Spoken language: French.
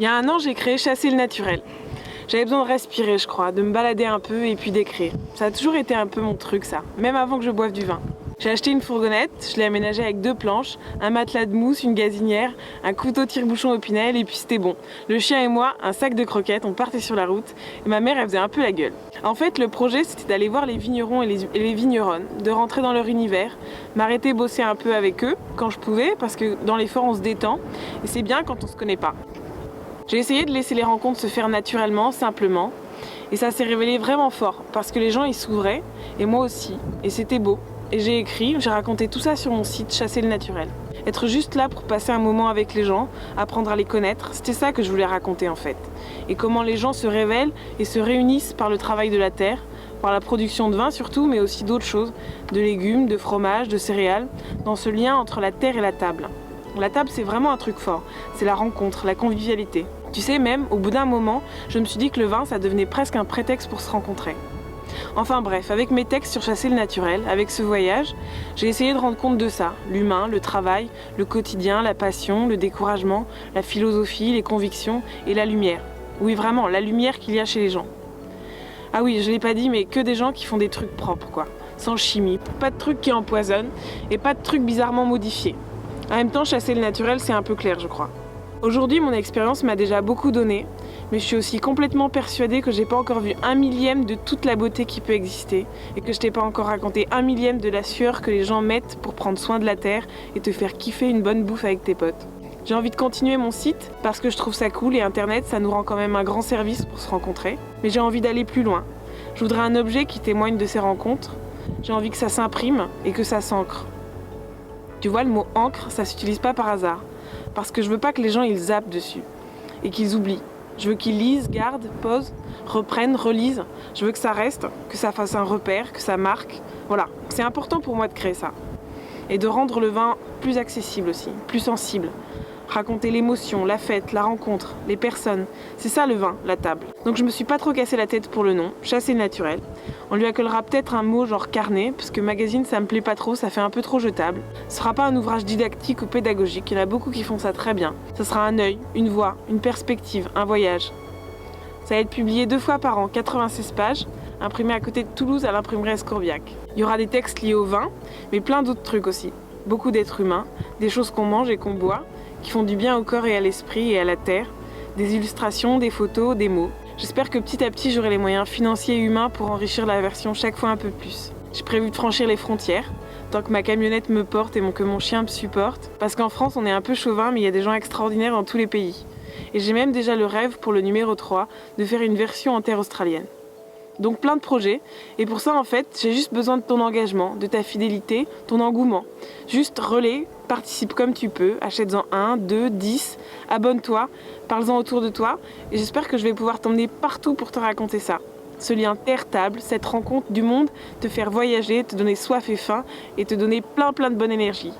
Il y a un an, j'ai créé Chasser le naturel. J'avais besoin de respirer, je crois, de me balader un peu et puis d'écrire. Ça a toujours été un peu mon truc, ça, même avant que je boive du vin. J'ai acheté une fourgonnette, je l'ai aménagée avec 2 planches, un matelas de mousse, une gazinière, un couteau tire-bouchon au Pinel et puis c'était bon. Le chien et moi, un sac de croquettes, on partait sur la route et ma mère, elle faisait un peu la gueule. En fait, le projet, c'était d'aller voir les vignerons et les vigneronnes, de rentrer dans leur univers, m'arrêter bosser un peu avec eux quand je pouvais parce que dans les forts, on se détend et c'est bien quand on se connaît pas. J'ai essayé de laisser les rencontres se faire naturellement, simplement, et ça s'est révélé vraiment fort, parce que les gens ils s'ouvraient, et moi aussi, et c'était beau. Et j'ai écrit, j'ai raconté tout ça sur mon site Chasser le naturel. Être juste là pour passer un moment avec les gens, apprendre à les connaître, c'était ça que je voulais raconter en fait. Et comment les gens se révèlent et se réunissent par le travail de la terre, par la production de vin surtout, mais aussi d'autres choses, de légumes, de fromage, de céréales, dans ce lien entre la terre et la table. La table, c'est vraiment un truc fort. C'est la rencontre, la convivialité. Tu sais, même, au bout d'un moment, je me suis dit que le vin, ça devenait presque un prétexte pour se rencontrer. Enfin bref, avec mes textes sur Chasser le naturel, avec ce voyage, j'ai essayé de rendre compte de ça. L'humain, le travail, le quotidien, la passion, le découragement, la philosophie, les convictions et la lumière. Oui, vraiment, la lumière qu'il y a chez les gens. Ah oui, je l'ai pas dit, mais que des gens qui font des trucs propres, quoi. Sans chimie, pas de trucs qui empoisonnent et pas de trucs bizarrement modifiés. En même temps, chasser le naturel, c'est un peu clair, je crois. Aujourd'hui, mon expérience m'a déjà beaucoup donné, mais je suis aussi complètement persuadée que j'ai pas encore vu 1/1000 de toute la beauté qui peut exister et que je t'ai pas encore raconté 1/1000 de la sueur que les gens mettent pour prendre soin de la terre et te faire kiffer une bonne bouffe avec tes potes. J'ai envie de continuer mon site parce que je trouve ça cool et Internet, ça nous rend quand même un grand service pour se rencontrer, mais j'ai envie d'aller plus loin. Je voudrais un objet qui témoigne de ces rencontres. J'ai envie que ça s'imprime et que ça s'ancre. Tu vois, le mot encre, ça s'utilise pas par hasard. Parce que je veux pas que les gens ils zappent dessus et qu'ils oublient. Je veux qu'ils lisent, gardent, posent, reprennent, relisent. Je veux que ça reste, que ça fasse un repère, que ça marque. Voilà, c'est important pour moi de créer ça. Et de rendre le vin plus accessible aussi, plus sensible. Raconter l'émotion, la fête, la rencontre, les personnes. C'est ça le vin, la table. Donc je me suis pas trop cassé la tête pour le nom, Chasser le naturel. On lui accolera peut-être un mot genre carnet, parce que magazine ça me plaît pas trop, ça fait un peu trop jetable. Ce sera pas un ouvrage didactique ou pédagogique, il y en a beaucoup qui font ça très bien. Ce sera un œil, une voix, une perspective, un voyage. Ça va être publié 2 fois par an, 96 pages, imprimé à côté de Toulouse à l'imprimerie Escourbiac. Il y aura des textes liés au vin, mais plein d'autres trucs aussi. Beaucoup d'êtres humains, des choses qu'on mange et qu'on boit, qui font du bien au corps et à l'esprit et à la terre, des illustrations, des photos, des mots. J'espère que petit à petit j'aurai les moyens financiers et humains pour enrichir la version chaque fois un peu plus. J'ai prévu de franchir les frontières, tant que ma camionnette me porte et que mon chien me supporte, parce qu'en France on est un peu chauvin mais il y a des gens extraordinaires dans tous les pays. Et j'ai même déjà le rêve pour le numéro 3 de faire une version en terre australienne. Donc plein de projets, et pour ça en fait j'ai juste besoin de ton engagement, de ta fidélité, ton engouement. Juste relaie, participe comme tu peux, achète-en 1, 2, 10, abonne-toi, parle-en autour de toi, et j'espère que je vais pouvoir t'emmener partout pour te raconter ça. Ce lien terre-table, cette rencontre du monde, te faire voyager, te donner soif et faim, et te donner plein de bonne énergie.